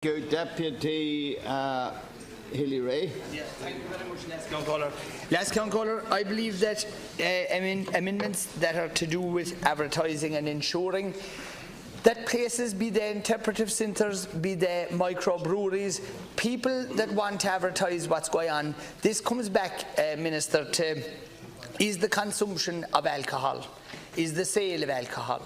Thank you, Deputy Healy-Rae. Yes, thank you very much, Last Councillor, I believe that amendments that are to do with advertising and ensuring that places, be they interpretive centres, be they microbreweries, people that want to advertise what's going on, this comes back, Minister, to is the consumption of alcohol, is the sale of alcohol,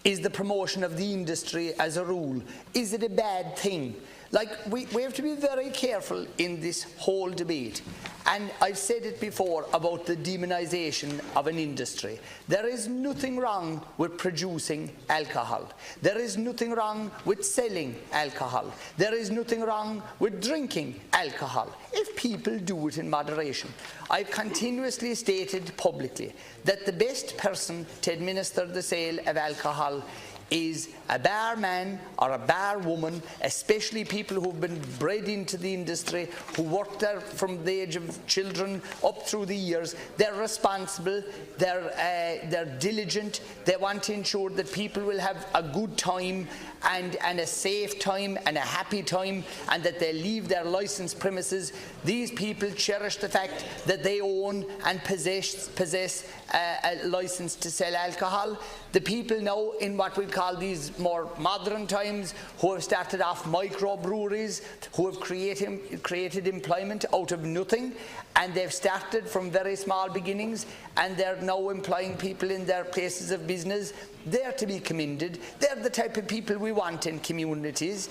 is the promotion of the industry as a rule, is it a bad thing? Like, we have to be very careful in this whole debate. And I've said it before about the demonisation of an industry. There is nothing wrong with producing alcohol. There is nothing wrong with selling alcohol. There is nothing wrong with drinking alcohol, if people do it in moderation. I've continuously stated publicly that the best person to administer the sale of alcohol is a barman or a barwoman, especially people who've been bred into the industry, who work there from the age of children up through the years. They're responsible, they're diligent, they want to ensure that people will have a good time and a safe time and a happy time, and that they leave their licensed premises. These people cherish the fact that they own and possess a license to sell alcohol. The people now in what we call these more modern times, who have started off microbreweries, who have created employment out of nothing, and they've started from very small beginnings, and they're now employing people in their places of business. They're to be commended. They're the type of people we want in communities.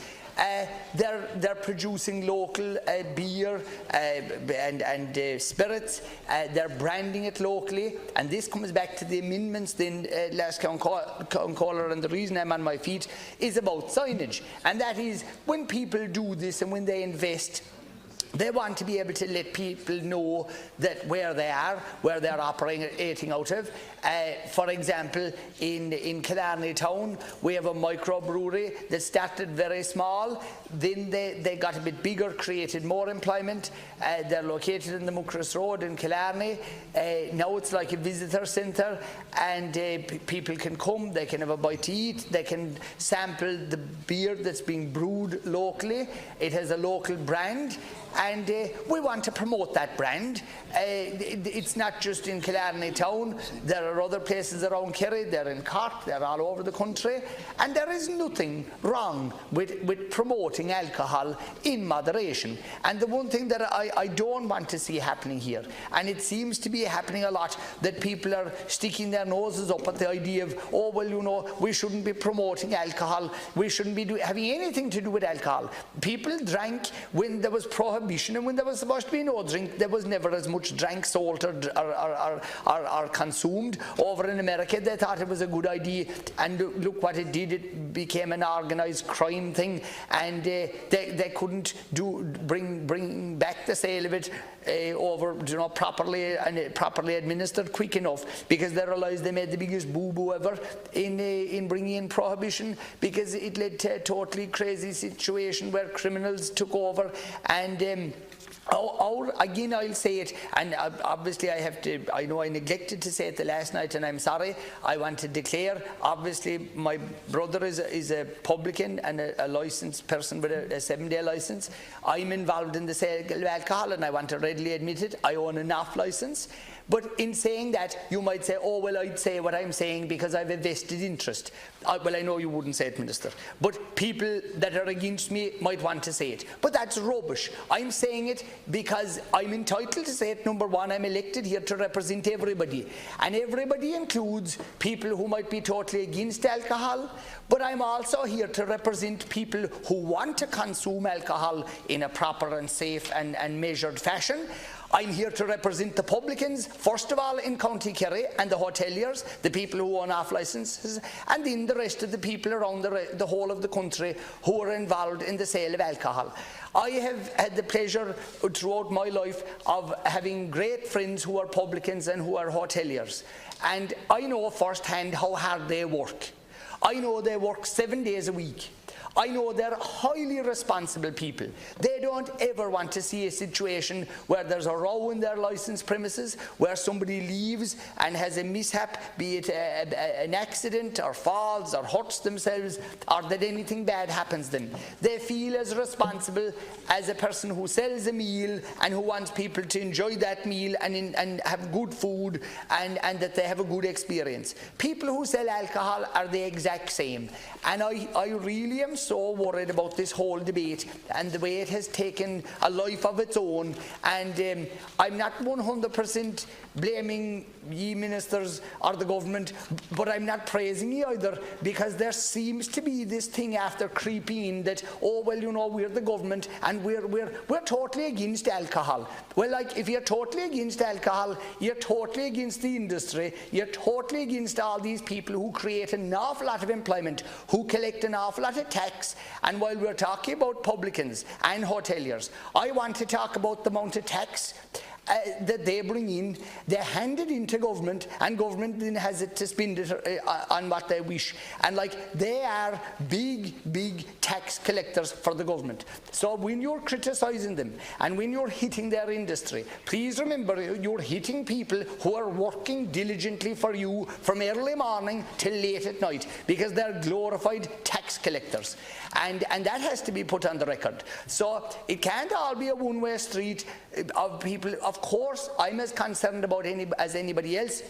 They're producing local beer and spirits. They're branding it locally, and this comes back to the amendments then, last caller, and the reason I'm on my feet is about signage, and that is when people do this and when they invest, they want to be able to let people know that where they are, where they're operating out of. For example, in Killarney town, we have a microbrewery that started very small, then they got a bit bigger, created more employment. They're located in the Muckross Road in Killarney. Now it's like a visitor centre, and people can come, they can have a bite to eat, they can sample the beer that's being brewed locally. It has a local brand, and we want to promote that brand. It's not just in Killarney town. There are other places around Kerry, they're in Cork, they're all over the country, and there is nothing wrong with promoting alcohol in moderation. And the one thing that I don't want to see happening here, and it seems to be happening a lot, that people are sticking their noses up at the idea of, oh, well, you know, we shouldn't be promoting alcohol, we shouldn't be having anything to do with alcohol. People drank when there was prohibition, and when there was supposed to be no drink, there was never as much drank, sold or consumed. Over in America, they thought it was a good idea, and look what it did. It became an organised crime thing, and they couldn't bring back the sale of it over, you know, properly administered quick enough, because they realised they made the biggest boo-boo ever in bringing in prohibition, because it led to a totally crazy situation where criminals took over. And again, I'll say it, and obviously I know I neglected to say it the last night, and I'm sorry. I want to declare, obviously my brother is a publican and a licensed person with a 7-day licence. I'm involved in the sale of alcohol, and I want to readily admit it. I own an off licence. But in saying that, you might say, oh, well, I'd say what I'm saying because I have a vested interest. Well, I know you wouldn't say it, Minister, but people that are against me might want to say it. But that's rubbish. I'm saying it because I'm entitled to say it. Number one, I'm elected here to represent everybody. And everybody includes people who might be totally against alcohol, but I'm also here to represent people who want to consume alcohol in a proper and safe and measured fashion. I'm here to represent the publicans, first of all in County Kerry, and the hoteliers, the people who own off licences, and then the rest of the people around the whole of the country who are involved in the sale of alcohol. I have had the pleasure throughout my life of having great friends who are publicans and who are hoteliers, and I know firsthand how hard they work. I know they work 7 days a week. I know they're highly responsible people. They don't ever want to see a situation where there's a row in their licensed premises, where somebody leaves and has a mishap, be it an accident or falls or hurts themselves, or that anything bad happens to them. They feel as responsible as a person who sells a meal and who wants people to enjoy that meal and have good food and that they have a good experience. People who sell alcohol are the exact same. And I really am so worried about this whole debate and the way it has taken a life of its own. And I'm not 100% blaming ye ministers or the government, but I'm not praising ye either, because there seems to be this thing after creeping in that, oh well, you know, we're the government and we're totally against alcohol. Well, like, if you're totally against alcohol, you're totally against the industry, you're totally against all these people who create an awful lot of employment, who collect an awful lot of tax. And while we're talking about publicans and hoteliers, I want to talk about the amount of tax that they bring in. They hand it into government, and government then has it to spend it on what they wish. And like, they are big tax collectors for the government. So when you're criticising them and when you're hitting their industry, please remember you're hitting people who are working diligently for you from early morning till late at night, because they're glorified tax collectors. And that has to be put on the record. So it can't all be a one-way street of people. Of course, I'm as concerned about as anybody else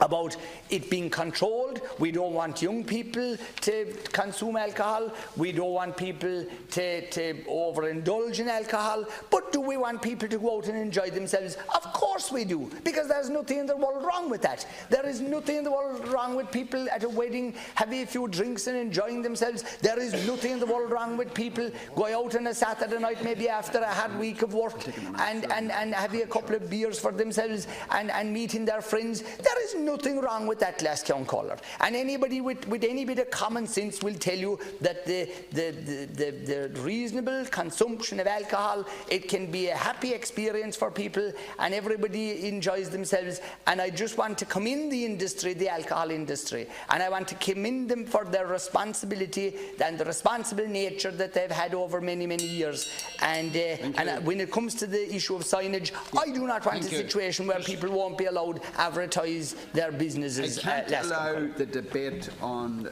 about it being controlled. We don't want young people to consume alcohol. We don't want people to overindulge in alcohol. But do we want people to go out and enjoy themselves? Of course we do, because there's nothing in the world wrong with that. There is nothing in the world wrong with people at a wedding having a few drinks and enjoying themselves. There is nothing in the world wrong with people going out on a Saturday night, maybe after a hard week of work, and having a couple of beers for themselves and meeting their friends. There is nothing wrong with that, last count caller. And anybody with any bit of common sense will tell you that the reasonable consumption of alcohol, it can be a happy experience for people and everybody enjoys themselves. And I just want to commend the industry, the alcohol industry, and I want to commend them for their responsibility and the responsible nature that they've had over many years. And when it comes to the issue of signage, I do not want a situation where people won't be allowed to advertise their businesses. I can't allow the debate on